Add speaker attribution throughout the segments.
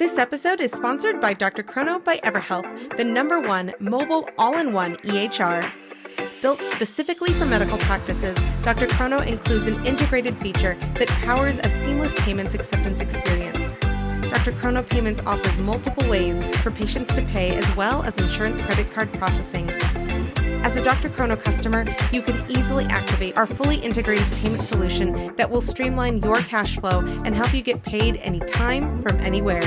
Speaker 1: This episode is sponsored by Dr. Chrono by EverHealth, the #1 mobile all-in-one EHR. Built specifically for medical practices, Dr. Chrono includes an integrated feature that powers a seamless payments acceptance experience. Dr. Chrono Payments offers multiple ways for patients to pay as well as insurance credit card processing. As a Dr. Chrono customer, you can easily activate our fully integrated payment solution that will streamline your cash flow and help you get paid anytime from anywhere.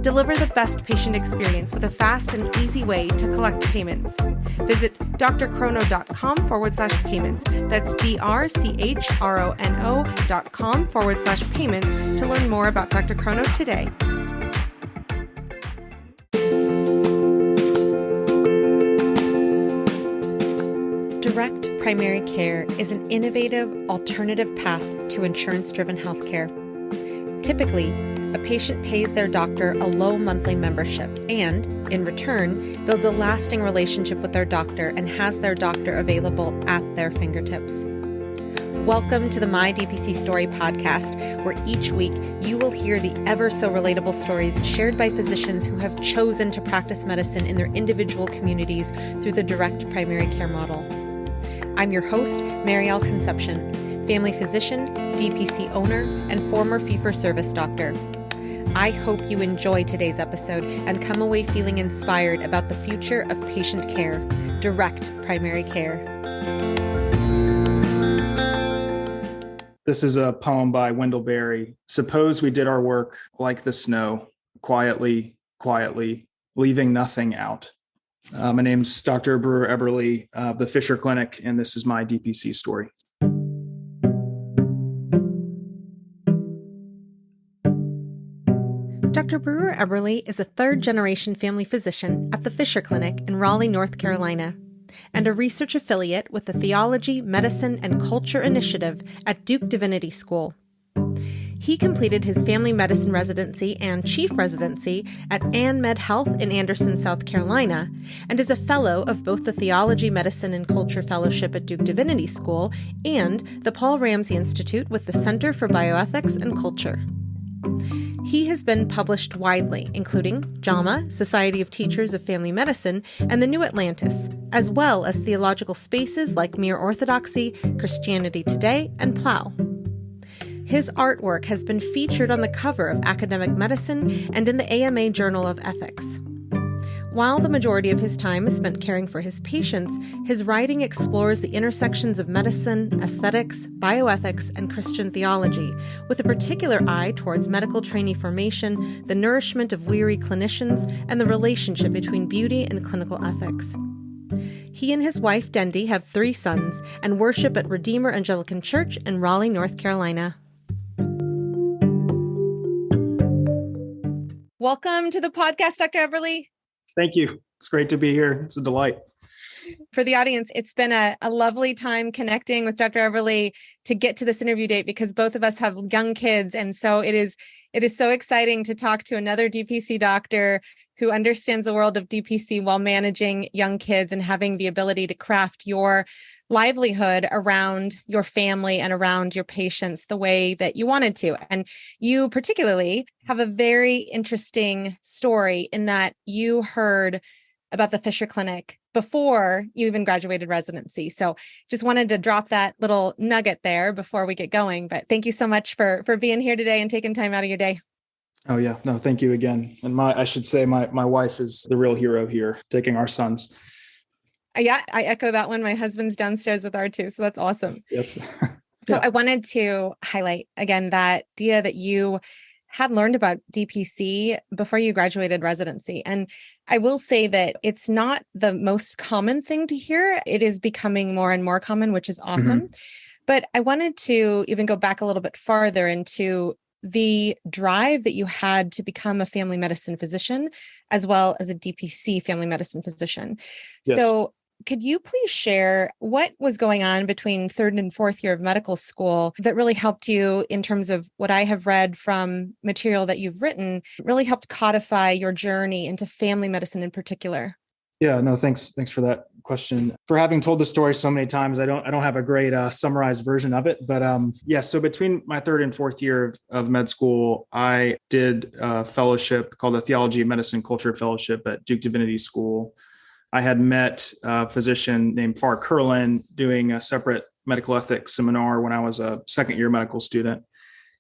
Speaker 1: Deliver the best patient experience with a fast and easy way to collect payments. Visit drchrono.com/payments. That's drchrono.com/payments to learn more about Dr. Chrono today. Direct primary care is an innovative, alternative path to insurance-driven healthcare. Typically, a patient pays their doctor a low monthly membership and, in return, builds a lasting relationship with their doctor and has their doctor available at their fingertips. Welcome to the My DPC Story podcast, where each week you will hear the ever-so-relatable stories shared by physicians who have chosen to practice medicine in their individual communities through the direct primary care model. I'm your host, Marielle Conception, family physician, DPC owner, and former fee-for-service doctor. I hope you enjoy today's episode and come away feeling inspired about the future of patient care, direct primary care.
Speaker 2: This is a poem by Wendell Berry. Suppose we did our work like the snow, quietly, leaving nothing out. My name's Dr. Brewer Eberly of the Fischer Clinic, and this is my DPC story.
Speaker 1: Dr. Brewer Eberly is a third-generation family physician at the Fischer Clinic in Raleigh, North Carolina, and a research affiliate with the Theology, Medicine, and Culture Initiative at Duke Divinity School. He completed his family medicine residency and chief residency at AnnMed Health in Anderson, South Carolina, and is a fellow of both the Theology, Medicine, and Culture Fellowship at Duke Divinity School and the Paul Ramsey Institute with the Center for Bioethics and Culture. He has been published widely, including JAMA, Society of Teachers of Family Medicine, and The New Atlantis, as well as theological spaces like Mere Orthodoxy, Christianity Today, and Plow. His artwork has been featured on the cover of Academic Medicine and in the AMA Journal of Ethics. While the majority of his time is spent caring for his patients, his writing explores the intersections of medicine, aesthetics, bioethics, and Christian theology, with a particular eye towards medical trainee formation, the nourishment of weary clinicians, and the relationship between beauty and clinical ethics. He and his wife, Dendi, have 3 sons and worship at Redeemer Anglican Church in Raleigh, North Carolina. Welcome to the podcast, Dr. Eberly.
Speaker 2: Thank you. It's great to be here. It's a delight.
Speaker 1: For the audience, it's been a lovely time connecting with Dr. Eberly to get to this interview date because both of us have young kids. And so it is so exciting to talk to another DPC doctor who understands the world of DPC while managing young kids and having the ability to craft your livelihood around your family and around your patients the way that you wanted to. And you particularly have a very interesting story in that you heard about the Fischer Clinic before you even graduated residency. So just wanted to drop that little nugget there before we get going. But thank you so much for being here today and taking time out of your day.
Speaker 2: Oh yeah, no, thank you again. And I should say my wife is the real hero here, taking our sons.
Speaker 1: Yeah, I echo that one. My husband's downstairs with our 2, so that's awesome.
Speaker 2: Yes.
Speaker 1: So I wanted to highlight again that idea that you had learned about DPC before you graduated residency. And I will say that it's not the most common thing to hear. It is becoming more and more common, which is awesome. Mm-hmm. But I wanted to even go back a little bit farther into the drive that you had to become a family medicine physician, as well as a DPC family medicine physician. Yes. So could you please share what was going on between 3rd and 4th year of medical school that really helped you in terms of what I have read from material that you've written, really helped codify your journey into family medicine in particular?
Speaker 2: Yeah, no, thanks. Thanks for that question. For having told the story so many times, I don't have a great summarized version of it. But yeah, so between my third and fourth year of med school, I did a fellowship called the Theology, Medicine, Culture Fellowship at Duke Divinity School. I had met a physician named Far Curlin doing a separate medical ethics seminar when I was a second year medical student.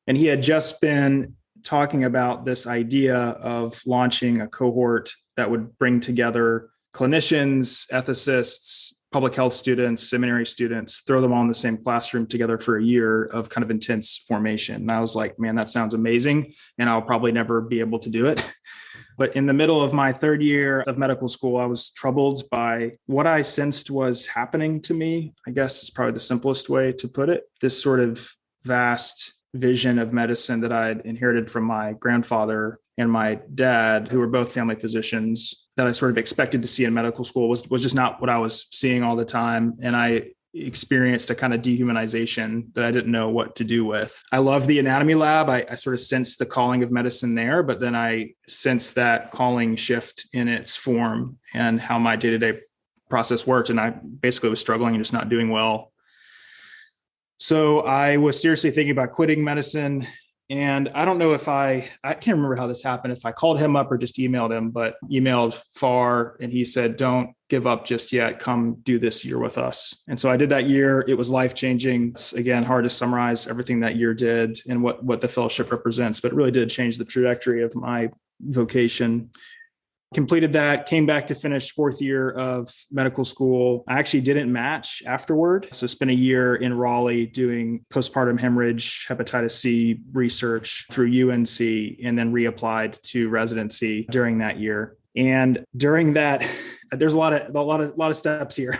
Speaker 2: And he had just been talking about this idea of launching a cohort that would bring together clinicians, ethicists, public health students, seminary students, throw them all in the same classroom together for a year of kind of intense formation. And I was like, man, that sounds amazing. And I'll probably never be able to do it. But in the middle of my third year of medical school, I was troubled by what I sensed was happening to me. I guess is probably the simplest way to put it. This sort of vast vision of medicine that I had inherited from my grandfather and my dad, who were both family physicians, that I sort of expected to see in medical school was just not what I was seeing all the time. And I experienced a kind of dehumanization that I didn't know what to do with. I love the anatomy lab. I sort of sensed the calling of medicine there, but then I sensed that calling shift in its form and how my day-to-day process worked. And I basically was struggling and just not doing well. So I was seriously thinking about quitting medicine. And I don't know if I can't remember how this happened, if I called him up or just emailed him, but emailed Far and he said, don't give up just yet. Come do this year with us. And so I did that year. It was life-changing. It's, again, hard to summarize everything that year did and what the fellowship represents, but it really did change the trajectory of my vocation. Completed that, came back to finish fourth year of medical school. I actually didn't match afterward. So spent a year in Raleigh doing postpartum hemorrhage, hepatitis C research through UNC, and then reapplied to residency during that year. And during that, there's a lot of steps here.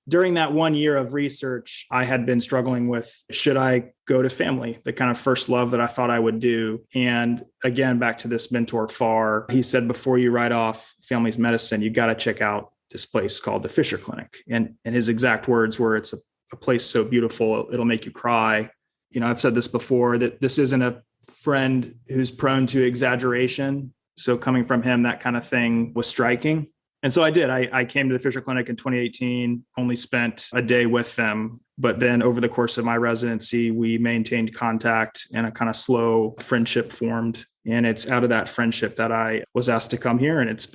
Speaker 2: During that 1 year of research, I had been struggling with, should I go to family, the kind of first love that I thought I would do? And again, back to this mentor Far, he said, before you write off family's medicine, you got to check out this place called the Fischer Clinic. And his exact words were, it's a place so beautiful, it'll make you cry. You know, I've said this before, that this isn't a friend who's prone to exaggeration. So coming from him, that kind of thing was striking. And so I did. I came to the Fischer Clinic in 2018, only spent a day with them. But then over the course of my residency, we maintained contact and a kind of slow friendship formed. And it's out of that friendship that I was asked to come here. And it's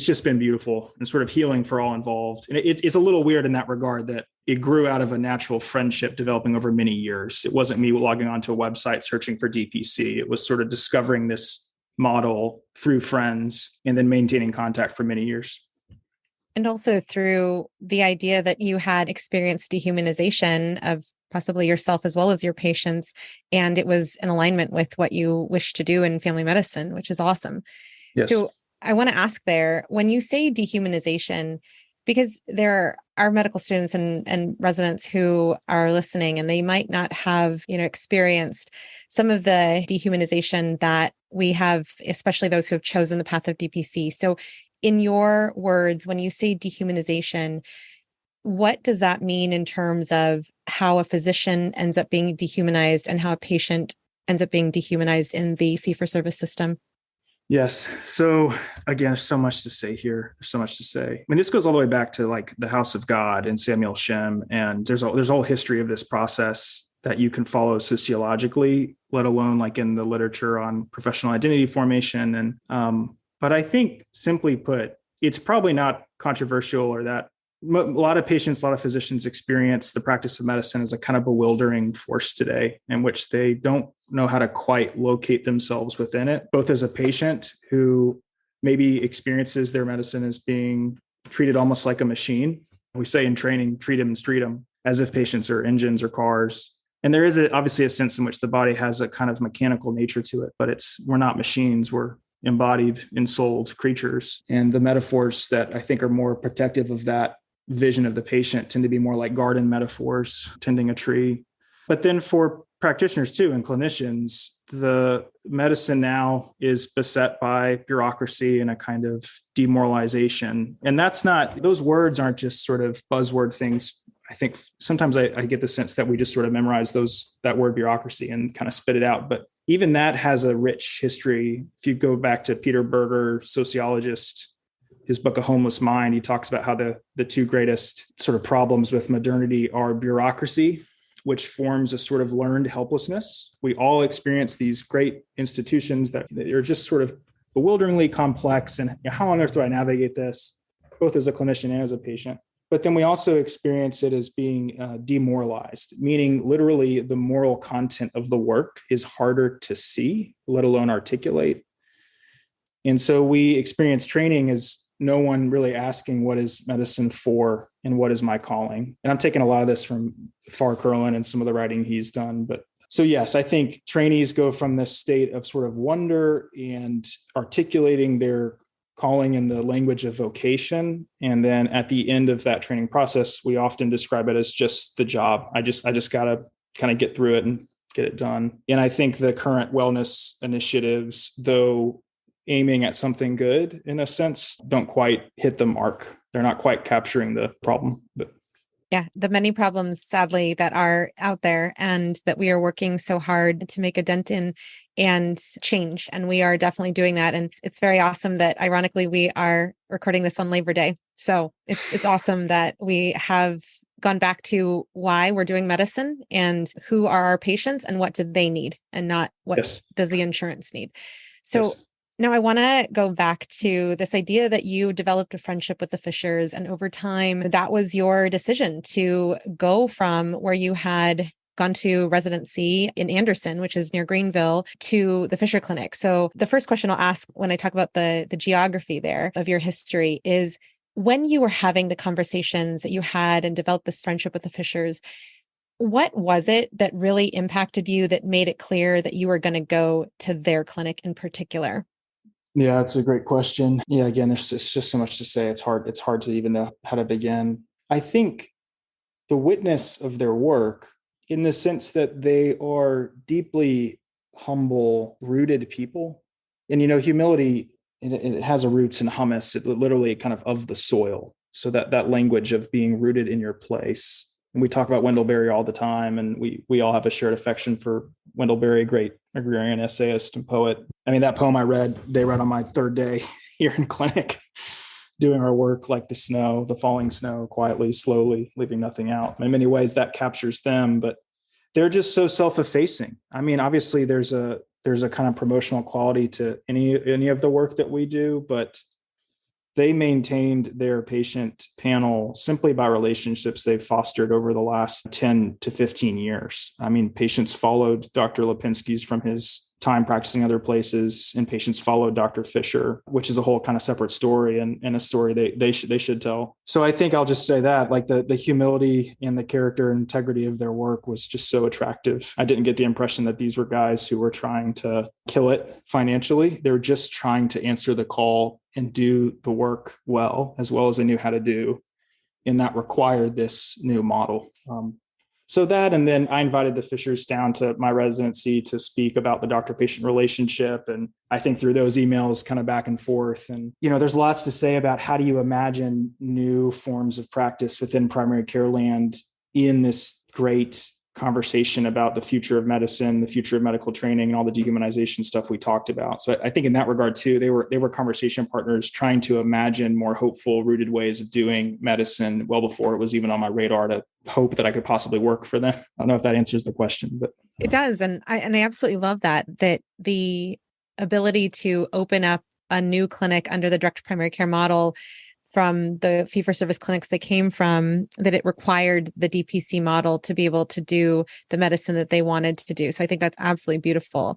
Speaker 2: just been beautiful and sort of healing for all involved. And it's a little weird in that regard that it grew out of a natural friendship developing over many years. It wasn't me logging onto a website searching for DPC. It was sort of discovering this model through friends and then maintaining contact for many years.
Speaker 1: And also through the idea that you had experienced dehumanization of possibly yourself as well as your patients. And it was in alignment with what you wish to do in family medicine, which is awesome.
Speaker 2: Yes.
Speaker 1: So I want to ask there, when you say dehumanization, because there are medical students and residents who are listening and they might not have, experienced some of the dehumanization that we have, especially those who have chosen the path of DPC. So in your words, when you say dehumanization, what does that mean in terms of how a physician ends up being dehumanized and how a patient ends up being dehumanized in the fee-for-service system?
Speaker 2: Yes. So again, there's so much to say here. There's so much to say. I mean, this goes all the way back to like the House of God and Samuel Shem. And there's a whole history of this process that you can follow sociologically, let alone like in the literature on professional identity formation. And, but I think simply put, it's probably not controversial or that a lot of patients, a lot of physicians experience the practice of medicine as a kind of bewildering force today in which they don't know how to quite locate themselves within it, both as a patient who maybe experiences their medicine as being treated almost like a machine. We say in training, treat them and treat them, as if patients are engines or cars. And there is obviously a sense in which the body has a kind of mechanical nature to it, but we're not machines. We're embodied, ensouled creatures. And the metaphors that I think are more protective of that vision of the patient tend to be more like garden metaphors, tending a tree. But then for practitioners too and clinicians, the medicine now is beset by bureaucracy and a kind of demoralization. And those words aren't just sort of buzzword things. I think sometimes I get the sense that we just sort of memorize that word bureaucracy and kind of spit it out. But even that has a rich history. If you go back to Peter Berger, sociologist, his book, A Homeless Mind, he talks about how the two greatest sort of problems with modernity are bureaucracy, which forms a sort of learned helplessness. We all experience these great institutions that are just sort of bewilderingly complex. And how on earth do I navigate this, both as a clinician and as a patient? But then we also experience it as being demoralized, meaning literally the moral content of the work is harder to see, let alone articulate. And so we experience training as no one really asking, what is medicine for and what is my calling? And I'm taking a lot of this from Farr Curlin and some of the writing he's done. But so, yes, I think trainees go from this state of sort of wonder and articulating their calling in the language of vocation. And then at the end of that training process, we often describe it as just the job. I just got to kind of get through it and get it done. And I think the current wellness initiatives, though aiming at something good in a sense, don't quite hit the mark. They're not quite capturing the problem. But
Speaker 1: yeah, the many problems, sadly, that are out there and that we are working so hard to make a dent in and change. And we are definitely doing that. And it's very awesome that, ironically, we are recording this on Labor Day. So it's awesome that we have gone back to why we're doing medicine and who are our patients and what do they need and not what does the insurance need. So now I want to go back to this idea that you developed a friendship with the Fischers, and over time, that was your decision to go from where you had gone to residency in Anderson, which is near Greenville, to the Fischer Clinic. So the first question I'll ask when I talk about the geography there of your history is, when you were having the conversations that you had and developed this friendship with the Fischers, what was it that really impacted you that made it clear that you were going to go to their clinic in particular?
Speaker 2: Yeah, that's a great question. Yeah, again, there's just so much to say. It's hard to even know how to begin. I think the witness of their work, in the sense that they are deeply humble, rooted people. And, humility, it has a roots in hummus, it literally kind of the soil. So that language of being rooted in your place. And we talk about Wendell Berry all the time, and we all have a shared affection for Wendell Berry, a great agrarian essayist and poet. I mean, that poem they read on my third day here in clinic, doing our work, like the falling snow, quietly, slowly, leaving nothing out. In many ways, that captures them, but they're just so self-effacing. I mean, obviously, there's a kind of promotional quality to any of the work that we do, but they maintained their patient panel simply by relationships they've fostered over the last 10 to 15 years. I mean, patients followed Dr. Lipinski's from his time practicing other places, and patients followed Dr. Fischer, which is a whole kind of separate story and a story they should tell. So I think I'll just say that, like, the humility and the character and integrity of their work was just so attractive. I didn't get the impression that these were guys who were trying to kill it financially. They were just trying to answer the call and do the work well as they knew how to do. And that required this new model. So that, and then I invited the Fischers down to my residency to speak about the doctor-patient relationship. And I think through those emails kind of back and forth, and, there's lots to say about how do you imagine new forms of practice within primary care land in this great conversation about the future of medicine, the future of medical training, and all the dehumanization stuff we talked about. So I think in that regard too, they were conversation partners trying to imagine more hopeful, rooted ways of doing medicine well before it was even on my radar to hope that I could possibly work for them. I don't know if that answers the question, but
Speaker 1: it does. And I absolutely love that the ability to open up a new clinic under the direct primary care model from the fee-for-service clinics they came from, that it required the DPC model to be able to do the medicine that they wanted to do. So I think that's absolutely beautiful.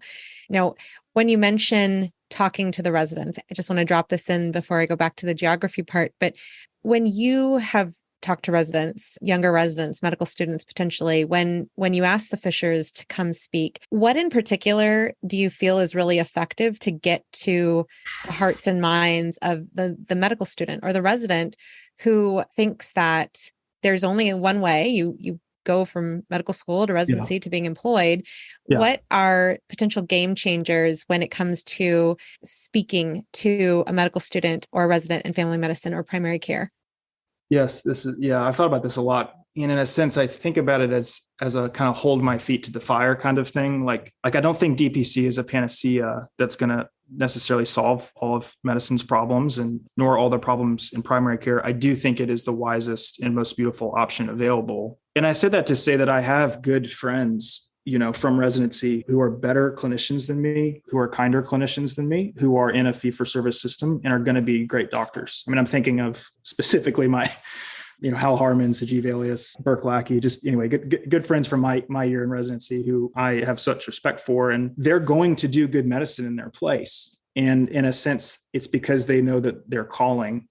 Speaker 1: Now, when you mention talking to the residents, I just want to drop this in before I go back to the geography part. But when you have talked to residents, younger residents, medical students, potentially, when you ask the Fischers to come speak, what in particular do you feel is really effective to get to the hearts and minds of the medical student or the resident who thinks that there's only one way you go from medical school to residency to being employed? What are potential game changers when it comes to speaking to a medical student or a resident in family medicine or primary care?
Speaker 2: Yes, I've thought about this a lot. And in a sense, I think about it as a kind of hold my feet to the fire kind of thing. Like I don't think DPC is a panacea that's going to necessarily solve all of medicine's problems and nor all the problems in primary care. I do think it is the wisest and most beautiful option available. And I said that to say that I have good friends, from residency who are better clinicians than me, who are kinder clinicians than me, who are in a fee-for-service system and are going to be great doctors. I mean, I'm thinking of specifically my, Hal Harmon, Sajeev Alias, Burke Lackey, just anyway, good friends from my year in residency who I have such respect for, and they're going to do good medicine in their place. And in a sense, it's because they know that they're calling.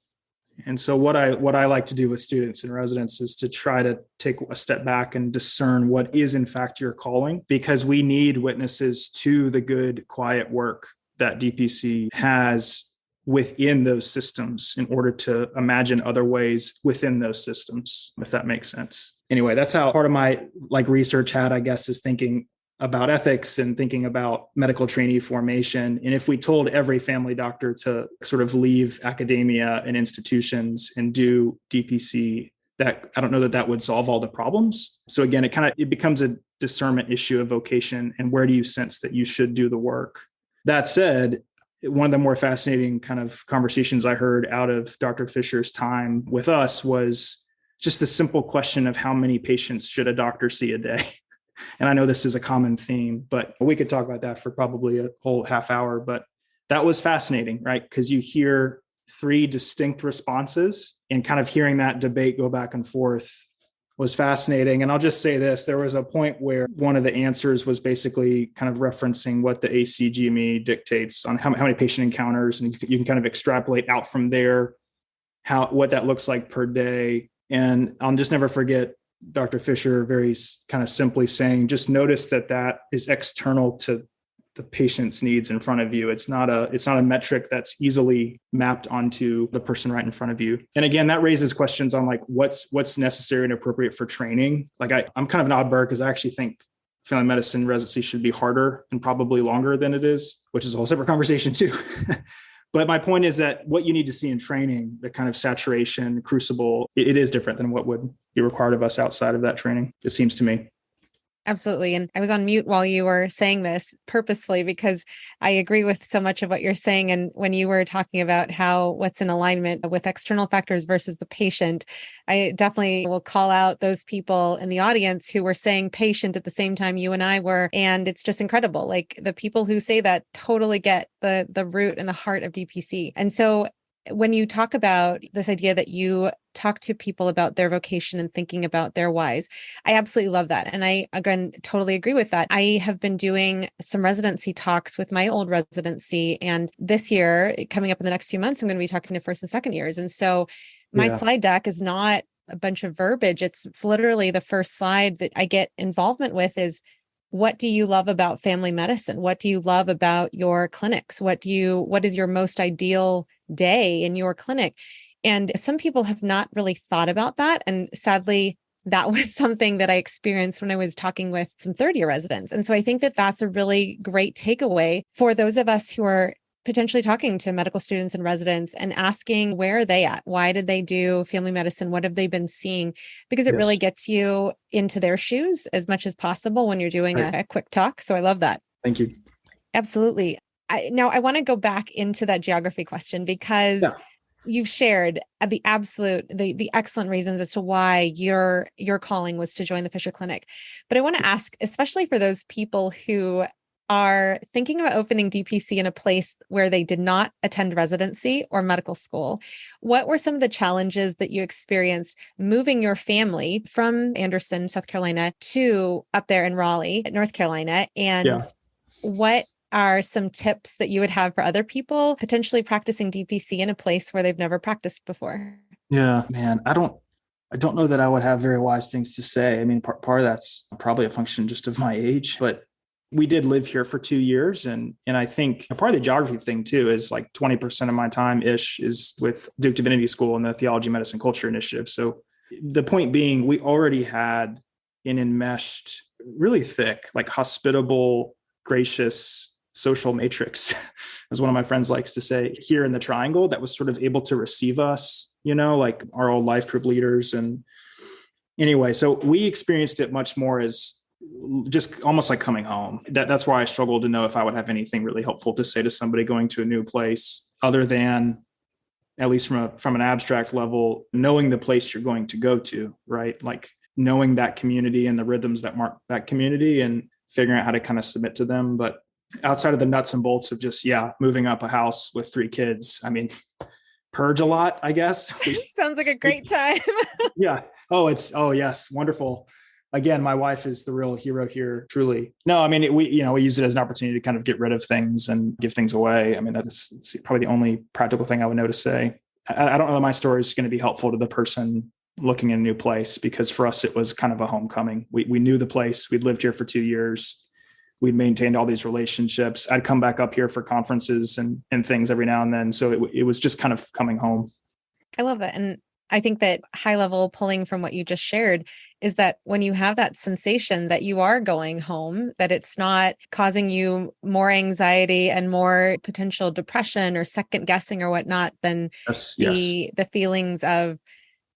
Speaker 2: And so what I like to do with students and residents is to try to take a step back and discern what is in fact your calling, because we need witnesses to the good, quiet work that DPC has within those systems in order to imagine other ways within those systems, if that makes sense. Anyway, that's how part of my research hat, I guess, is thinking about ethics and thinking about medical trainee formation. And if we told every family doctor to sort of leave academia and institutions and do DPC, that I don't know that would solve all the problems. So again, it becomes a discernment issue of vocation and where do you sense that you should do the work. That said, one of the more fascinating kind of conversations I heard out of Dr. Fischer's time with us was just the simple question of how many patients should a doctor see a day? And I know this is a common theme, but we could talk about that for probably a whole half hour. But that was fascinating, right? Because you hear three distinct responses, and kind of hearing that debate go back and forth was fascinating. And I'll just say this, there was a point where one of the answers was basically kind of referencing what the ACGME dictates on how many patient encounters, and you can kind of extrapolate out from there what that looks like per day. And I'll just never forget Dr. Fischer very kind of simply saying, just notice that is external to the patient's needs in front of you. It's not a metric that's easily mapped onto the person right in front of you. And again, that raises questions on what's necessary and appropriate for training. I'm kind of an odd bird because I actually think family medicine residency should be harder and probably longer than it is, which is a whole separate conversation too. But my point is that what you need to see in training, the kind of saturation, crucible, it is different than what would be required of us outside of that training, it seems to me.
Speaker 1: Absolutely. And I was on mute while you were saying this purposefully because I agree with so much of what you're saying. And when you were talking about what's in alignment with external factors versus the patient, I definitely will call out those people in the audience who were saying patient at the same time you and I were. And it's just incredible. Like the people who say that totally get the root and the heart of DPC. And so when you talk about this idea that you talk to people about their vocation and thinking about their whys, I absolutely love that. And I, again, totally agree with that. I have been doing some residency talks with my old residency. And this year, coming up in the next few months, I'm going to be talking to first and second years. And so my slide deck is not a bunch of verbiage. It's literally the first slide that I get involvement with is, what do you love about family medicine? What do you love about your clinics? What is your most ideal day in your clinic? And some people have not really thought about that. And sadly, that was something that I experienced when I was talking with some third-year residents. And so I think that that's a really great takeaway for those of us who are potentially talking to medical students and residents and asking, where are they at? Why did they do family medicine? What have they been seeing? Because it really gets you into their shoes as much as possible when you're doing a quick talk. So I love that.
Speaker 2: Thank you.
Speaker 1: Absolutely. Now I want to go back into that geography question because you've shared the excellent reasons as to why your calling was to join the Fischer Clinic. But I want to ask, especially for those people who are thinking about opening DPC in a place where they did not attend residency or medical school, what were some of the challenges that you experienced moving your family from Anderson, South Carolina, to up there in Raleigh, North Carolina? And what are some tips that you would have for other people potentially practicing DPC in a place where they've never practiced before?
Speaker 2: Yeah, man, I don't know that I would have very wise things to say. I mean, part of that's probably a function just of my age, but we did live here for 2 years. And I think part of the geography thing too is 20% of my time is with Duke Divinity School and the Theology, Medicine, Culture Initiative. So the point being, we already had an enmeshed, really thick, hospitable, gracious social matrix, as one of my friends likes to say, here in the Triangle that was sort of able to receive us, our old life group leaders. And anyway, so we experienced it much more as just almost like coming home. That's why I struggled to know if I would have anything really helpful to say to somebody going to a new place, other than, at least from an abstract level, knowing the place you're going to go to, right? Like knowing that community and the rhythms that mark that community and figuring out how to kind of submit to them. But outside of the nuts and bolts of just, moving up a house with 3 kids, I mean, purge a lot, I guess.
Speaker 1: Sounds like a great time.
Speaker 2: Yeah. Oh, yes. Wonderful. Again, my wife is the real hero here, truly. No, I mean, we use it as an opportunity to kind of get rid of things and give things away. I mean, that's probably the only practical thing I would know to say. I don't know that my story is going to be helpful to the person looking in a new place, because for us, it was kind of a homecoming. We knew the place. We'd lived here for 2 years. We'd maintained all these relationships. I'd come back up here for conferences and things every now and then. So it was just kind of coming home.
Speaker 1: I love that. And I think that high level pulling from what you just shared is that when you have that sensation that you are going home, that it's not causing you more anxiety and more potential depression or second guessing or whatnot than the feelings of,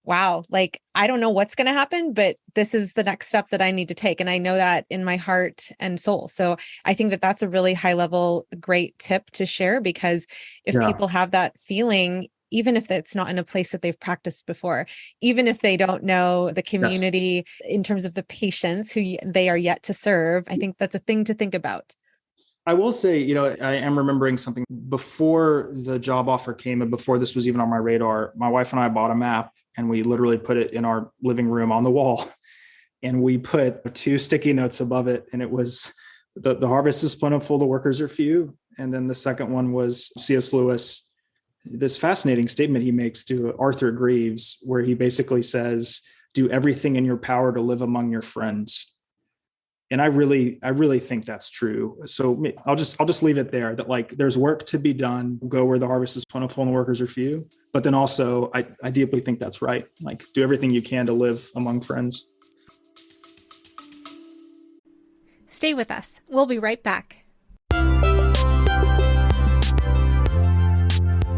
Speaker 1: wow, like, I don't know what's going to happen, but this is the next step that I need to take. And I know that in my heart and soul. So I think that that's a really high level, great tip to share, because if people have that feeling, even if it's not in a place that they've practiced before, even if they don't know the community in terms of the patients who they are yet to serve, I think that's a thing to think about.
Speaker 2: I will say, I am remembering something before the job offer came and before this was even on my radar. My wife and I bought a map and we literally put it in our living room on the wall. And we put 2 sticky notes above it. And it was the harvest is plentiful, the workers are few. And then the second one was C.S. Lewis, this fascinating statement he makes to Arthur Greaves, where he basically says, do everything in your power to live among your friends. And I really think that's true. So I'll just leave it there, that like there's work to be done, go where the harvest is plentiful and the workers are few. But then also I deeply think that's right. Like do everything you can to live among friends.
Speaker 1: Stay with us. We'll be right back.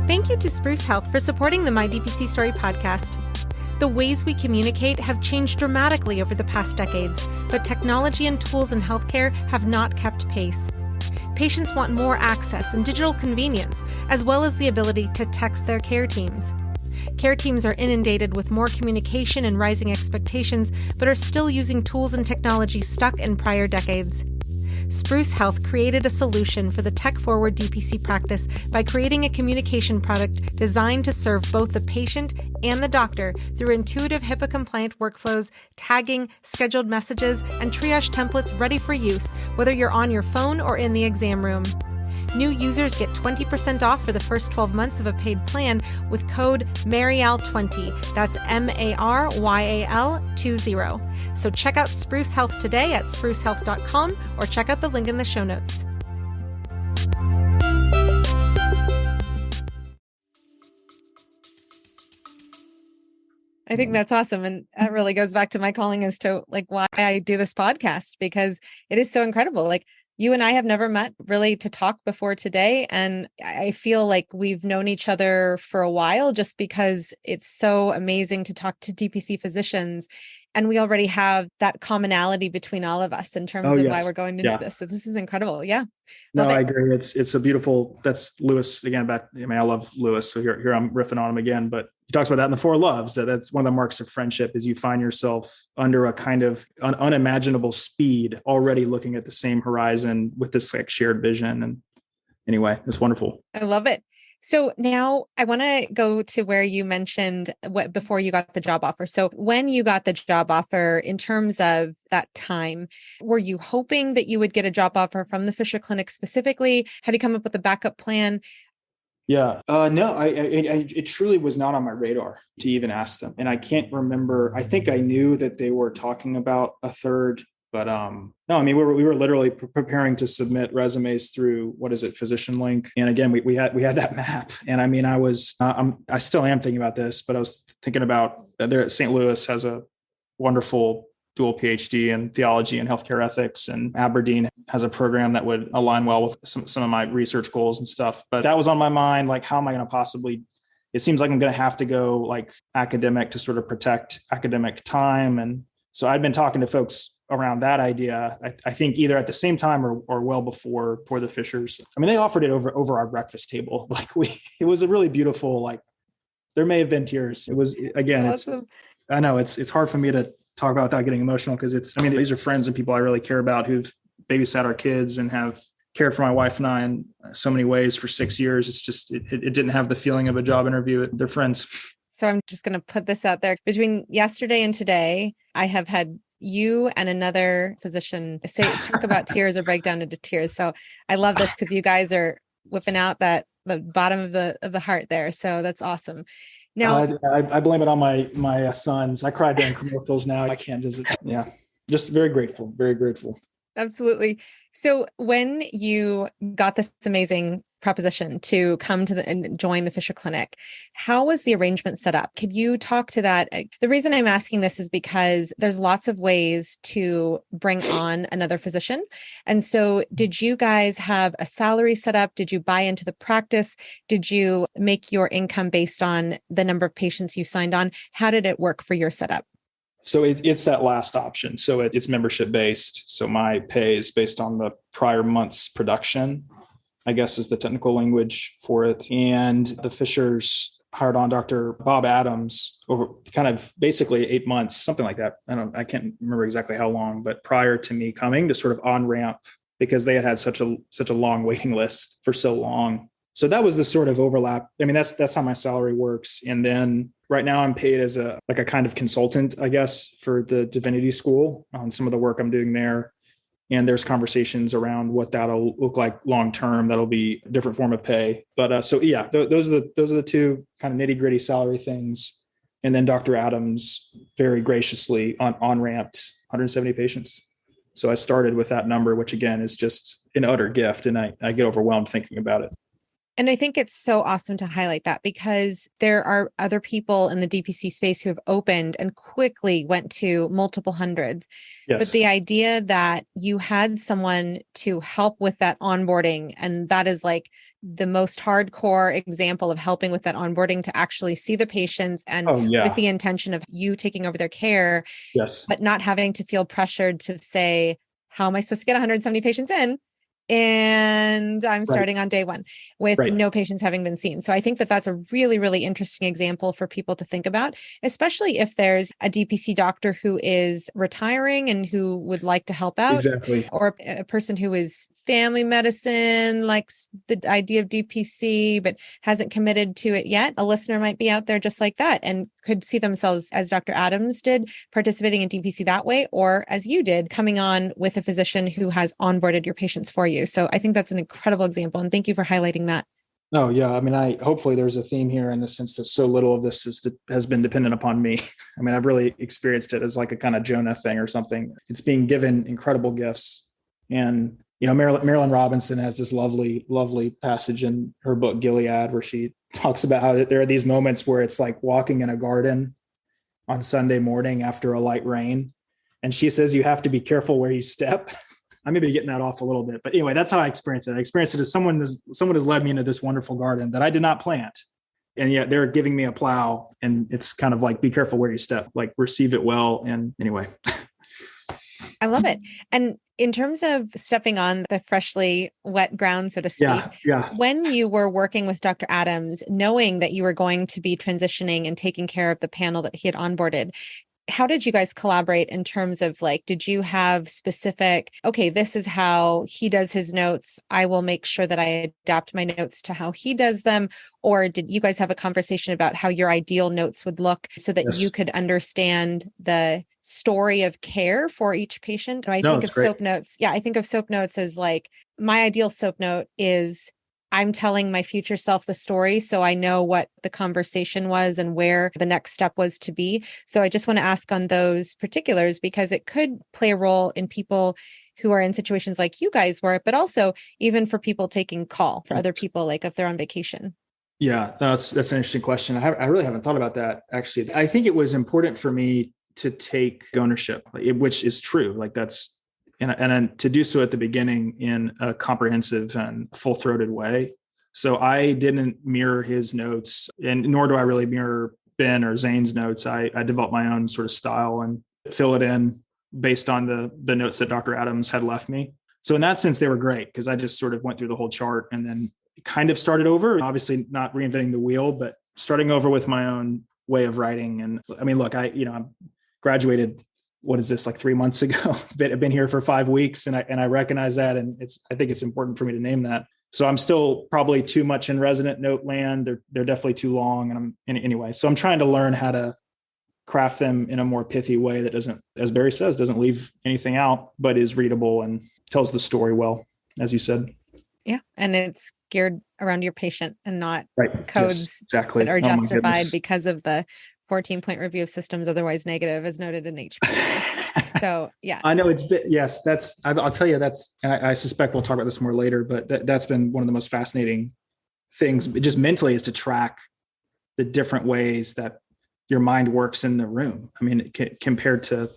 Speaker 1: Thank you to Spruce Health for supporting the My DPC Story podcast. The ways we communicate have changed dramatically over the past decades, but technology and tools in healthcare have not kept pace. Patients want more access and digital convenience, as well as the ability to text their care teams. Care teams are inundated with more communication and rising expectations, but are still using tools and technology stuck in prior decades. Spruce Health created a solution for the tech-forward DPC practice by creating a communication product designed to serve both the patient and the doctor through intuitive HIPAA-compliant workflows, tagging, scheduled messages, and triage templates ready for use, whether you're on your phone or in the exam room. New users get 20% off for the first 12 months of a paid plan with code MARYAL20. That's MARYAL20. So check out Spruce Health today at sprucehealth.com or check out the link in the show notes. I think that's awesome. And that really goes back to my calling as to like why I do this podcast, because it is so incredible. Like, you and I have never met really to talk before today. And I feel like we've known each other for a while just because it's so amazing to talk to DPC physicians. And we already have that commonality between all of us in terms of why we're going into this. So this is incredible. Yeah.
Speaker 2: No, I agree. It's a beautiful, that's Lewis again, I love Lewis. So here I'm riffing on him again, but he talks about that in the 4 Loves, that's one of the marks of friendship is you find yourself under a kind of unimaginable speed, already looking at the same horizon with this like shared vision. And anyway, it's wonderful.
Speaker 1: I love it. So now I want to go to where you mentioned what before you got the job offer. So when you got the job offer, in terms of that time, were you hoping that you would get a job offer from the Fischer Clinic specifically? Had you come up with a backup plan?
Speaker 2: Yeah, no, it truly was not on my radar to even ask them. And I can't remember. I think I knew that they were talking about a third. But no, I mean, we were literally preparing to submit resumes through, Physician Link. And again, we had that map. And I mean, I still am thinking about this, but I was thinking about there at St. Louis has a wonderful dual PhD in theology and healthcare ethics. And Aberdeen has a program that would align well with some of my research goals and stuff. But that was on my mind. Like, how am I going to possibly, it seems like I'm going to have to go like academic to sort of protect academic time. And so I'd been talking to folks around that idea, I think either at the same time or well before for the Fischers. I mean, they offered it over our breakfast table. It was a really beautiful, there may have been tears. It was, again,
Speaker 1: Awesome.
Speaker 2: I know it's hard for me to talk about without getting emotional because these are friends and people I really care about who've babysat our kids and have cared for my wife and I in so many ways for 6 years. It's just, it didn't have the feeling of a job interview. They're friends.
Speaker 1: So I'm just going to put this out there. Between yesterday and today, I have had you and another physician talk about tears or break down into tears. So I love this because you guys are whipping out the bottom of the heart there. So that's awesome. Now,
Speaker 2: I blame it on my sons. I cry during commercials now. I can't visit. Yeah, just very grateful. Very grateful.
Speaker 1: Absolutely. So when you got this amazing proposition to come to and join the Fischer Clinic, how was the arrangement set up? Could you talk to that? The reason I'm asking this is because there's lots of ways to bring on another physician. And so did you guys have a salary set up? Did you buy into the practice? Did you make your income based on the number of patients you signed on? How did it work for your setup?
Speaker 2: So it's that last option. So it's membership based. So my pay is based on the prior month's production, I guess is the technical language for it. And the Fischers hired on Dr. Bob Adams over kind of basically 8 months, something like that. I can't remember exactly how long, but prior to me coming to sort of on ramp because they had such a long waiting list for so long. So that was the sort of overlap. I mean, that's how my salary works. And then right now I'm paid as a kind of consultant, I guess, for the divinity school on some of the work I'm doing there. And there's conversations around what that'll look like long term. That'll be a different form of pay. But those are the two kind of nitty gritty salary things. And then Dr. Adams very graciously on ramped 170 patients. So I started with that number, which again is just an utter gift, and I get overwhelmed thinking about it.
Speaker 1: And I think it's so awesome to highlight that because there are other people in the DPC space who have opened and quickly went to multiple hundreds.
Speaker 2: Yes.
Speaker 1: But the idea that you had someone to help with that onboarding, and that is like the most hardcore example of helping with that onboarding to actually see the patients and with the intention of you taking over their care,
Speaker 2: yes,
Speaker 1: but not having to feel pressured to say, how am I supposed to get 170 patients in? And I'm starting on day one with no patients having been seen. So I think that that's a really, really interesting example for people to think about, especially if there's a DPC doctor who is retiring and who would like to help out, or a person who is family medicine, likes the idea of DPC, but hasn't committed to it yet. A listener might be out there just like that and could see themselves, as Dr. Adams did, participating in DPC that way, or as you did, coming on with a physician who has onboarded your patients for you. So I think that's an incredible example. And thank you for highlighting that.
Speaker 2: No, yeah. I mean, hopefully there's a theme here in the sense that so little of this has been dependent upon me. I mean, I've really experienced it as like a kind of Jonah thing or something. It's being given incredible gifts. And Marilyn Robinson has this lovely, lovely passage in her book, Gilead, where she talks about how there are these moments where it's like walking in a garden on Sunday morning after a light rain. And she says, you have to be careful where you step. I may be getting that off a little bit, but anyway, that's how I experience it. I experience it as someone has led me into this wonderful garden that I did not plant. And yet they're giving me a plow, and it's kind of like, be careful where you step, like receive it well. And anyway.
Speaker 1: I love it. And in terms of stepping on the freshly wet ground, so to speak, when you were working with Dr. Adams, knowing that you were going to be transitioning and taking care of the panel that he had onboarded, how did you guys collaborate in terms of did you have specific, okay, this is how he does his notes, I will make sure that I adapt my notes to how he does them? Or did you guys have a conversation about how your ideal notes would look so that you could understand the story of care for each patient? I think of SOAP notes. Yeah, I think of SOAP notes as my ideal SOAP note is I'm telling my future self the story, so I know what the conversation was and where the next step was to be. So I just want to ask on those particulars because it could play a role in people who are in situations like you guys were, but also even for people taking call for other people, like if they're on vacation.
Speaker 2: Yeah, that's an interesting question. I really haven't thought about that, actually. I think it was important for me to take ownership, which is true. And to do so at the beginning in a comprehensive and full-throated way. So I didn't mirror his notes, and nor do I really mirror Ben or Zane's notes. I developed my own sort of style and fill it in based on the notes that Dr. Adams had left me. So in that sense, they were great because I just sort of went through the whole chart and then kind of started over, obviously not reinventing the wheel, but starting over with my own way of writing. And I mean, look, I graduated, what is this, like 3 months ago? I've been here for 5 weeks and I recognize that. And I think it's important for me to name that. So I'm still probably too much in resident note land. They're definitely too long. Anyway, so I'm trying to learn how to craft them in a more pithy way that doesn't, as Barry says, doesn't leave anything out, but is readable and tells the story well, as you said.
Speaker 1: Yeah. And it's geared around your patient and not
Speaker 2: right.
Speaker 1: codes
Speaker 2: yes, exactly.
Speaker 1: that are justified because of the 14-point review of systems otherwise negative, as noted in HPC. So yeah,
Speaker 2: I know yes, I'll tell you I suspect we'll talk about this more later, but that's been one of the most fascinating things just mentally is to track the different ways that your mind works in the room. I mean, compared to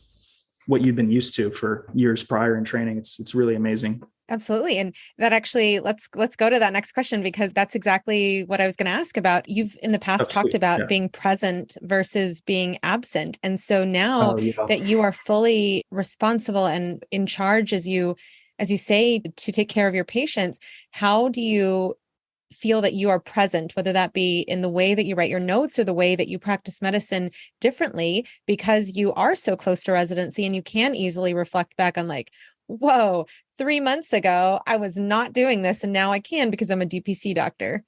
Speaker 2: what you've been used to for years prior in training, it's really amazing.
Speaker 1: Absolutely. And that actually, let's go to that next question, because that's exactly what I was going to ask about. You've in the past talked about being present versus being absent. And so now that you are fully responsible and in charge, as you say, to take care of your patients, how do you feel that you are present, whether that be in the way that you write your notes or the way that you practice medicine differently, because you are so close to residency and you can easily reflect back on like, whoa, 3 months ago, I was not doing this. And now I can because I'm a DPC doctor.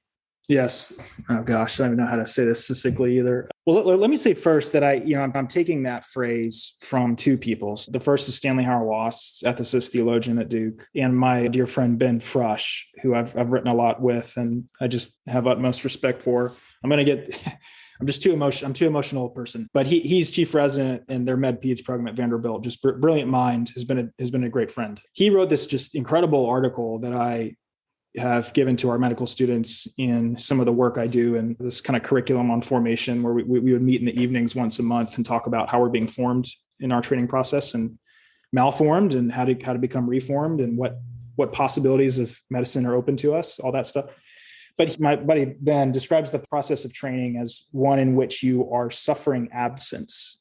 Speaker 2: Yes. Oh gosh, I don't know how to say this succinctly either. Well, let me say first that I'm taking that phrase from two people. The first is Stanley Hauerwas, ethicist, theologian at Duke, and my dear friend Ben Frush, who I've written a lot with, and I just have utmost respect for. I'm just too emotional. I'm too emotional a person, but he's chief resident in their med peds program at Vanderbilt. Just brilliant mind, has been a great friend. He wrote this just incredible article that I have given to our medical students in some of the work I do and this kind of curriculum on formation, where we would meet in the evenings once a month and talk about how we're being formed in our training process and malformed and how to become reformed and what possibilities of medicine are open to us, all that stuff. But my buddy Ben describes the process of training as one in which you are suffering absence.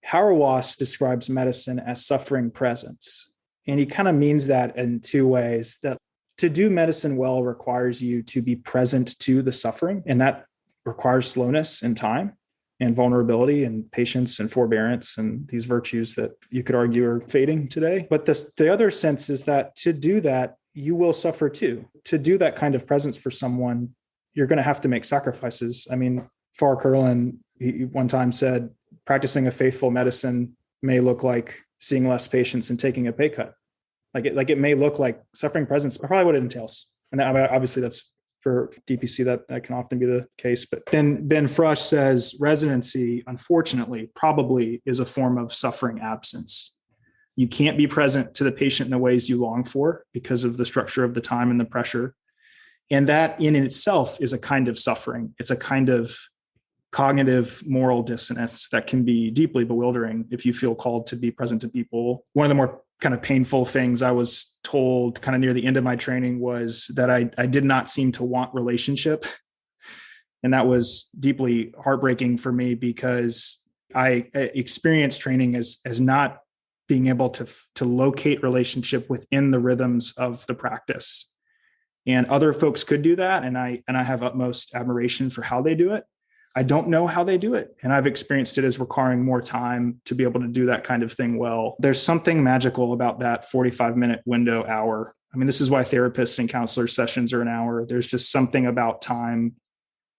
Speaker 2: Hauerwas describes medicine as suffering presence. And he kind of means that in two ways. That to do medicine well requires you to be present to the suffering, and that requires slowness and time and vulnerability and patience and forbearance and these virtues that you could argue are fading today. But the other sense is that to do that, you will suffer too. To do that kind of presence for someone, you're going to have to make sacrifices. I mean, Farr Curlin one time said, practicing a faithful medicine may look like seeing less patients and taking a pay cut. Like it may look like suffering presence, but probably what it entails. And obviously that's for DPC, that can often be the case. But Ben Frush says residency, unfortunately, probably is a form of suffering absence. You can't be present to the patient in the ways you long for because of the structure of the time and the pressure. And that in itself is a kind of suffering. It's a kind of cognitive moral dissonance that can be deeply bewildering if you feel called to be present to people. One of the more kind of painful things I was told kind of near the end of my training was that I did not seem to want relationship. And that was deeply heartbreaking for me because I experienced training as not being able to locate relationship within the rhythms of the practice. And other folks could do that. And I have utmost admiration for how they do it. I don't know how they do it. And I've experienced it as requiring more time to be able to do that kind of thing well. There's something magical about that 45-minute window hour. I mean, this is why therapists and counselor sessions are an hour. There's just something about time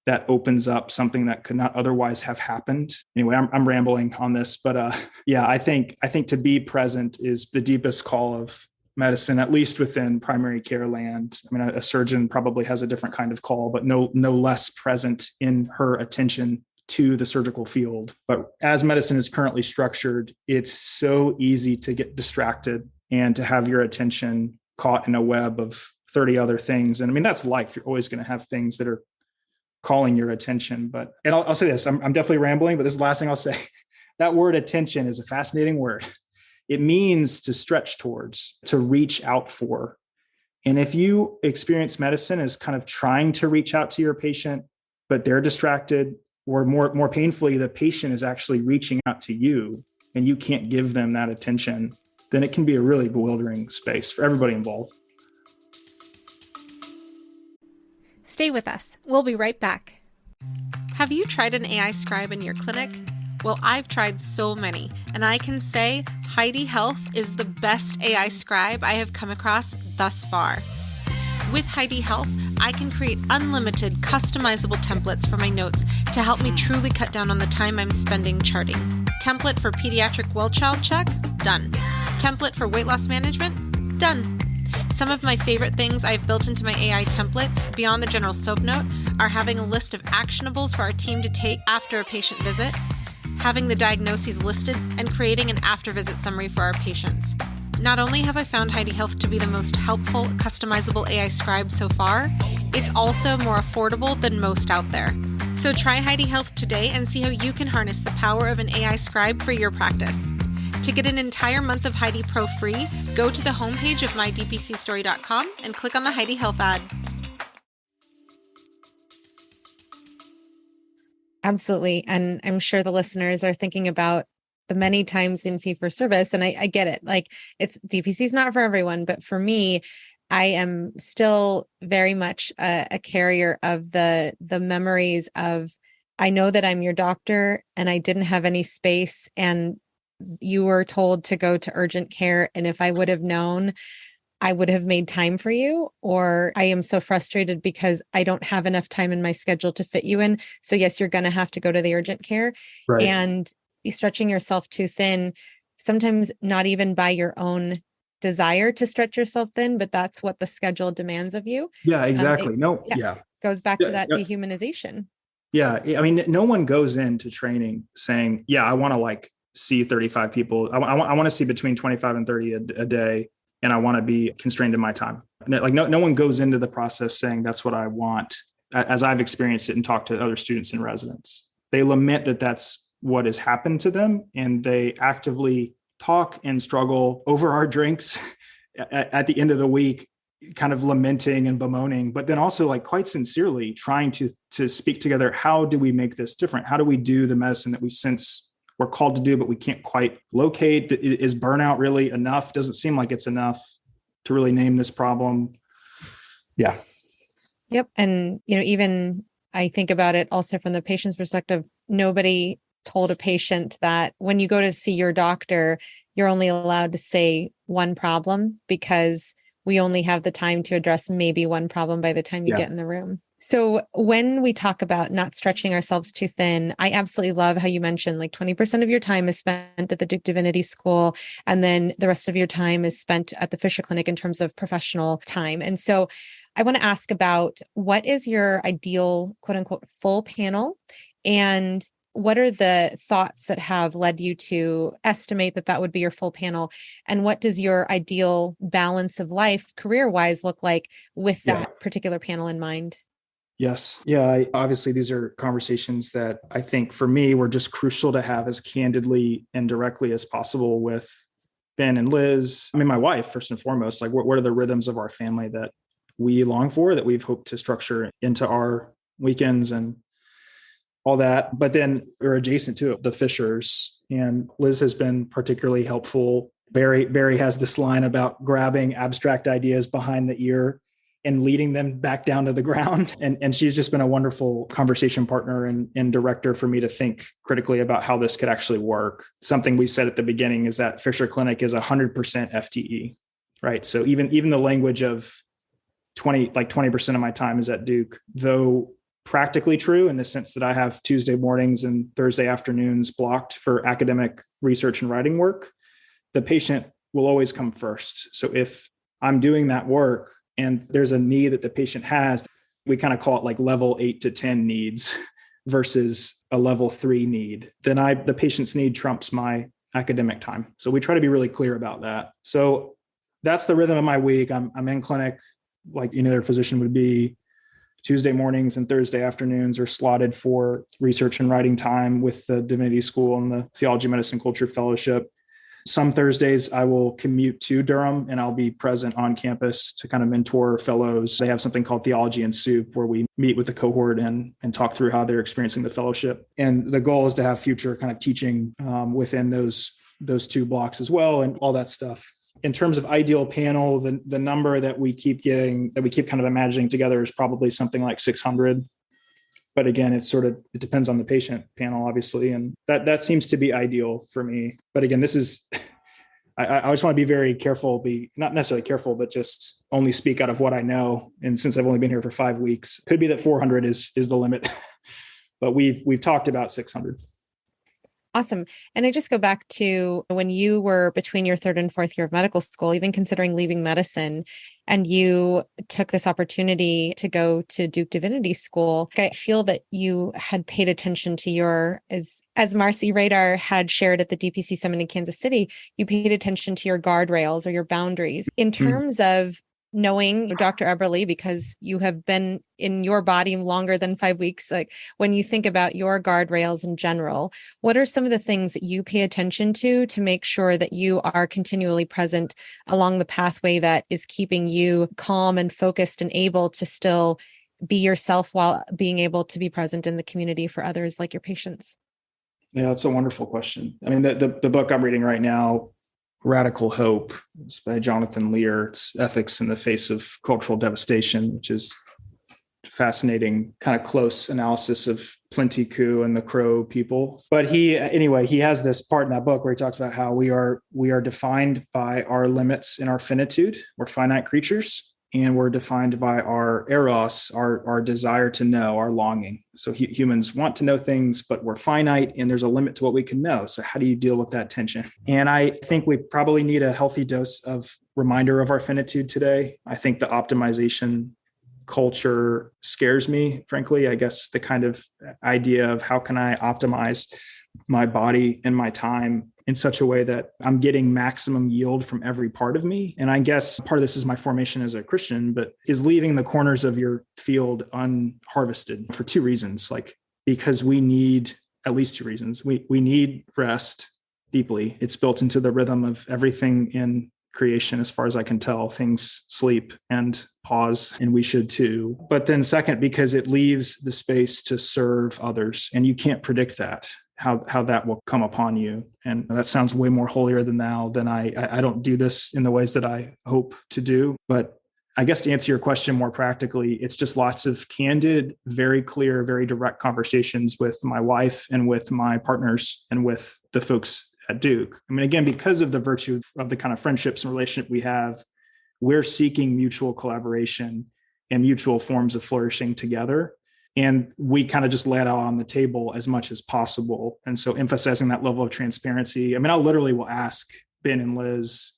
Speaker 2: that opens up something that could not otherwise have happened. Anyway, I'm rambling on this, but I think to be present is the deepest call of medicine, at least within primary care land. I mean, a surgeon probably has a different kind of call, but no less present in her attention to the surgical field. But as medicine is currently structured, it's so easy to get distracted and to have your attention caught in a web of 30 other things. And I mean, that's life. You're always going to have things that are calling your attention. And I'll say this, I'm definitely rambling, but this is the last thing I'll say. That word attention is a fascinating word. It means to stretch towards, to reach out for. And if you experience medicine as kind of trying to reach out to your patient, but they're distracted, or more painfully, the patient is actually reaching out to you, and you can't give them that attention, then it can be a really bewildering space for everybody involved.
Speaker 1: Stay with us. We'll be right back. Have you tried an AI scribe in your clinic? Well, I've tried so many, and I can say Heidi Health is the best AI scribe I have come across thus far. With Heidi Health, I can create unlimited customizable templates for my notes to help me truly cut down on the time I'm spending charting. Template for pediatric well child check? Done. Template for weight loss management? Done. Some of my favorite things I've built into my AI template, beyond the general soap note, are having a list of actionables for our team to take after a patient visit, having the diagnoses listed, and creating an after-visit summary for our patients. Not only have I found Heidi Health to be the most helpful, customizable AI scribe so far, it's also more affordable than most out there. So try Heidi Health today and see how you can harness the power of an AI scribe for your practice. To get an entire month of Heidi Pro free, go to the homepage of mydpcstory.com and click on the Heidi Health ad. Absolutely. And I'm sure the listeners are thinking about the many times in fee-for-service, and I get it. Like, it's DPC is not for everyone, but for me, I am still very much a carrier of the memories of, I know that I'm your doctor and I didn't have any space and you were told to go to urgent care. And if I would have known, I would have made time for you, or I am so frustrated because I don't have enough time in my schedule to fit you in. So yes, you're going to have to go to the urgent care.
Speaker 2: Right.
Speaker 1: And stretching yourself too thin, sometimes not even by your own desire to stretch yourself thin, but that's what the schedule demands of you.
Speaker 2: Yeah, exactly.
Speaker 1: Goes back to that dehumanization.
Speaker 2: Yeah. I mean, no one goes into training saying, yeah, I want to see 35 people. I want to see between 25 and 30 a day. And I want to be constrained in my time. No one goes into the process saying that's what I want, as I've experienced it and talked to other students and residents. They lament that that's what has happened to them, and they actively talk and struggle over our drinks at the end of the week, kind of lamenting and bemoaning, but then also quite sincerely trying to speak together. How do we make this different? How do we do the medicine that we sense we're called to do, but we can't quite locate? Is burnout really enough? Doesn't seem like it's enough to really name this problem. Yeah.
Speaker 1: Yep. And, even I think about it also from the patient's perspective. Nobody told a patient that when you go to see your doctor, you're only allowed to say one problem because we only have the time to address maybe one problem by the time you get in the room. So when we talk about not stretching ourselves too thin, I absolutely love how you mentioned 20% of your time is spent at the Duke Divinity School, and then the rest of your time is spent at the Fischer Clinic in terms of professional time. And so I want to ask about, what is your ideal quote unquote full panel, and what are the thoughts that have led you to estimate that would be your full panel? And what does your ideal balance of life career-wise look like with that particular panel in mind?
Speaker 2: Yes. Yeah. Obviously, these are conversations that I think for me were just crucial to have as candidly and directly as possible with Ben and Liz. I mean, my wife, first and foremost. What are the rhythms of our family that we long for, that we've hoped to structure into our weekends and all that? But then we're adjacent to it, the Fischers, and Liz has been particularly helpful. Barry has this line about grabbing abstract ideas behind the ear and leading them back down to the ground. And she's just been a wonderful conversation partner and director for me to think critically about how this could actually work. Something we said at the beginning is that Fischer Clinic is 100% FTE, right? So even the language of 20% of my time is at Duke, though practically true in the sense that I have Tuesday mornings and Thursday afternoons blocked for academic research and writing work, the patient will always come first. So if I'm doing that work and there's a need that the patient has, we kind of call it level 8 to 10 needs versus a level 3 need, then the patient's need trumps my academic time. So we try to be really clear about that. So that's the rhythm of my week. I'm in clinic like any other physician would be. Tuesday mornings and Thursday afternoons are slotted for research and writing time with the Divinity School and the Theology, Medicine, Culture Fellowship. Some Thursdays I will commute to Durham and I'll be present on campus to kind of mentor fellows. They have something called Theology and Soup, where we meet with the cohort and talk through how they're experiencing the fellowship. And the goal is to have future kind of teaching within those those two blocks as well and all that stuff. In terms of ideal panel, the number that we keep kind of imagining together is probably something like 600. But again, it depends on the patient panel, obviously. And that seems to be ideal for me. But again, I always want to be very careful, not necessarily careful, but just only speak out of what I know. And since I've only been here for 5 weeks, could be that 400 is the limit, but we've talked about 600.
Speaker 1: Awesome. And I just go back to when you were between your third and fourth year of medical school, even considering leaving medicine, and you took this opportunity to go to Duke Divinity School. I feel that you had paid attention to as Marcy Radar had shared at the DPC Summit in Kansas City, you paid attention to your guardrails or your boundaries in terms of knowing Dr. Eberly, because you have been in your body longer than 5 weeks. Like when you think about your guardrails in general, what are some of the things that you pay attention to make sure that you are continually present along the pathway that is keeping you calm and focused and able to still be yourself while being able to be present in the community for others like your patients?
Speaker 2: Yeah, that's a wonderful question. I mean, the book I'm reading right now, Radical Hope, it's by Jonathan Lear. It's ethics in the face of cultural devastation, which is fascinating, kind of close analysis of Plenty Coup and the Crow people. But he has this part in that book where he talks about how we are defined by our limits and our finitude. We're finite creatures, and we're defined by our eros, our desire to know, our longing. So humans want to know things, but we're finite and there's a limit to what we can know. So how do you deal with that tension? And I think we probably need a healthy dose of reminder of our finitude today. I think the optimization culture scares me, frankly. I guess the kind of idea of how can I optimize my body and my time in such a way that I'm getting maximum yield from every part of me. And I guess part of this is my formation as a Christian, but is leaving the corners of your field unharvested for two reasons. Because we need at least two reasons. We need rest deeply. It's built into the rhythm of everything in creation, as far as I can tell. Things sleep and pause, and we should too. But then second, because it leaves the space to serve others, and you can't predict that. How that will come upon you. And that sounds way more holier than thou than I don't do this in the ways that I hope to do. But I guess to answer your question more practically, it's just lots of candid, very clear, very direct conversations with my wife and with my partners and with the folks at Duke. I mean, again, because of the virtue of the kind of friendships and relationship we have, we're seeking mutual collaboration and mutual forms of flourishing together. And we kind of just lay it out on the table as much as possible. And so emphasizing that level of transparency. I mean, I literally will ask Ben and Liz,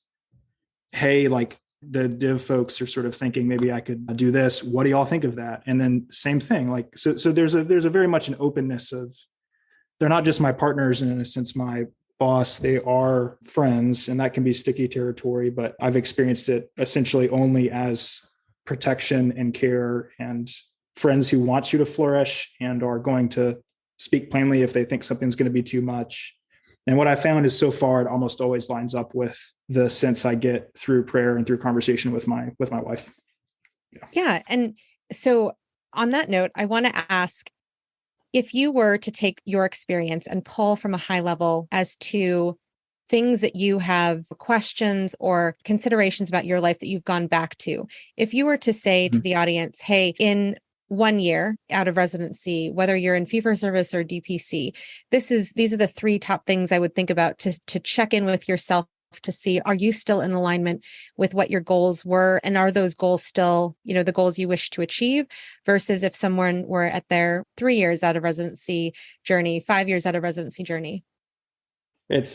Speaker 2: hey, like the div folks are sort of thinking maybe I could do this. What do y'all think of that? And then same thing. Like, so there's a very much an openness of, they're not just my partners and in a sense, my boss, they are friends, and that can be sticky territory, but I've experienced it essentially only as protection and care and friends who want you to flourish and are going to speak plainly if they think something's going to be too much. And what I found is so far, it almost always lines up with the sense I get through prayer and through conversation with my wife.
Speaker 1: Yeah. And so on that note, I want to ask, if you were to take your experience and pull from a high level as to things that you have questions or considerations about your life that you've gone back to, if you were to say to the audience, hey, in 1 year out of residency, whether you're in fee-for-service or DPC, these are the 3 top things I would think about to check in with yourself to see, are you still in alignment with what your goals were? And are those goals still, the goals you wish to achieve, versus if someone were at their 3 years out of residency journey, 5 years out of residency journey?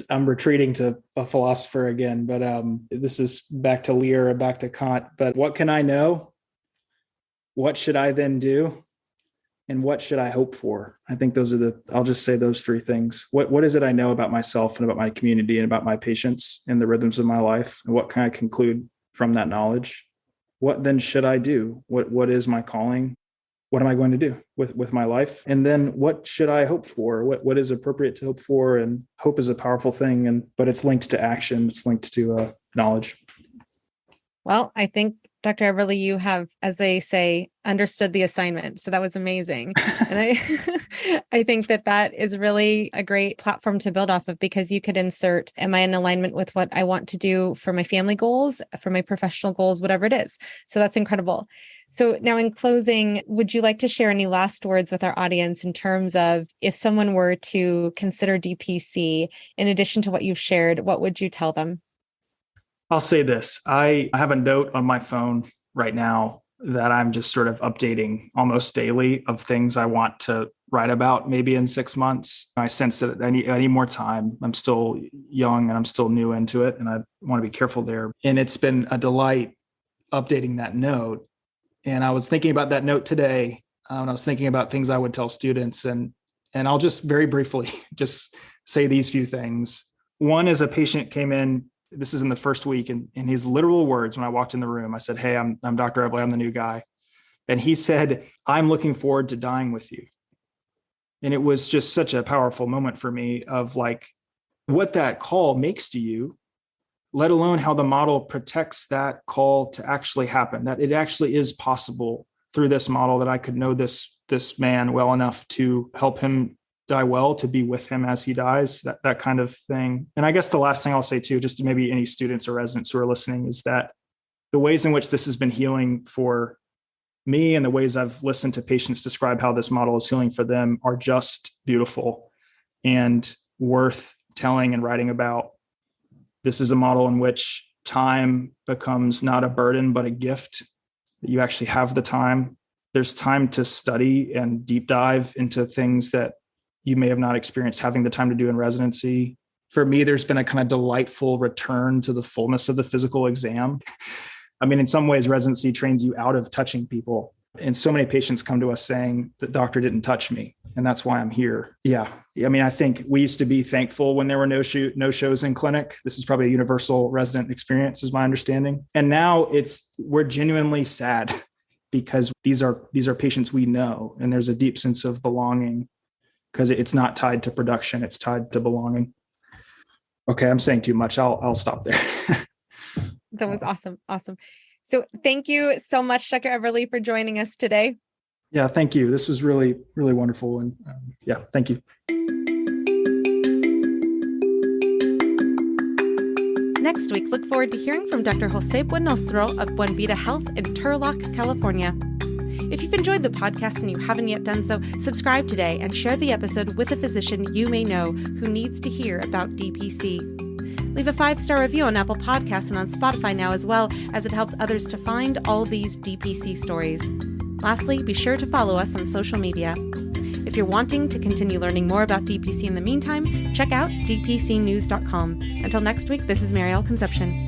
Speaker 2: I'm retreating to a philosopher again, but this is back to Lear, back to Kant. But what can I know? What should I then do? And what should I hope for? I think I'll just say those 3 things. What is it I know about myself and about my community and about my patients and the rhythms of my life? And what can I conclude from that knowledge? What then should I do? What is my calling? What am I going to do with my life? And then what should I hope for? What is appropriate to hope for? And hope is a powerful thing, but it's linked to action. It's linked to knowledge.
Speaker 1: Well, I think Dr. Eberly, you have, as they say, understood the assignment. So that was amazing. And I think that is really a great platform to build off of, because you could insert, am I in alignment with what I want to do for my family goals, for my professional goals, whatever it is. So that's incredible. So now in closing, would you like to share any last words with our audience in terms of if someone were to consider DPC, in addition to what you've shared, what would you tell them?
Speaker 2: I'll say this. I have a note on my phone right now that I'm just sort of updating almost daily of things I want to write about maybe in 6 months. I sense that I need more time. I'm still young and I'm still new into it, and I want to be careful there. And it's been a delight updating that note. And I was thinking about that note today, and I was thinking about things I would tell students. And I'll just very briefly just say these few things. One is a patient came in. This is in the first week, and in his literal words, when I walked in the room, I said, "Hey, I'm Dr. Eberly. I'm the new guy." And he said, "I'm looking forward to dying with you." And it was just such a powerful moment for me of like what that call makes to you, let alone how the model protects that call to actually happen, that it actually is possible through this model that I could know this man well enough to help him die well, to be with him as he dies, that kind of thing. And I guess the last thing I'll say too, just to maybe any students or residents who are listening, is that the ways in which this has been healing for me and the ways I've listened to patients describe how this model is healing for them are just beautiful and worth telling and writing about. This is a model in which time becomes not a burden, but a gift, that you actually have the time. There's time to study and deep dive into things that you may have not experienced having the time to do in residency. For me, there's been a kind of delightful return to the fullness of the physical exam. I mean, in some ways, residency trains you out of touching people. And so many patients come to us saying, the doctor didn't touch me, and that's why I'm here. Yeah. I mean, I think we used to be thankful when there were no shows in clinic. This is probably a universal resident experience, is my understanding. And now we're genuinely sad because these are patients we know, and there's a deep sense of belonging because it's not tied to production. It's tied to belonging. Okay. I'm saying too much. I'll stop there.
Speaker 1: That was awesome. Awesome. So thank you so much, Dr. Eberly, for joining us today.
Speaker 2: Yeah, thank you. This was really, really wonderful. And yeah, thank you.
Speaker 1: Next week, look forward to hearing from Dr. Jose Buenostro of Buenvida Health in Turlock, California. If you've enjoyed the podcast and you haven't yet done so, subscribe today and share the episode with a physician you may know who needs to hear about DPC. Leave a 5-star review on Apple Podcasts and on Spotify now, as well, as it helps others to find all these DPC stories. Lastly, be sure to follow us on social media. If you're wanting to continue learning more about DPC in the meantime, check out dpcnews.com. Until next week, this is Marielle Concepcion.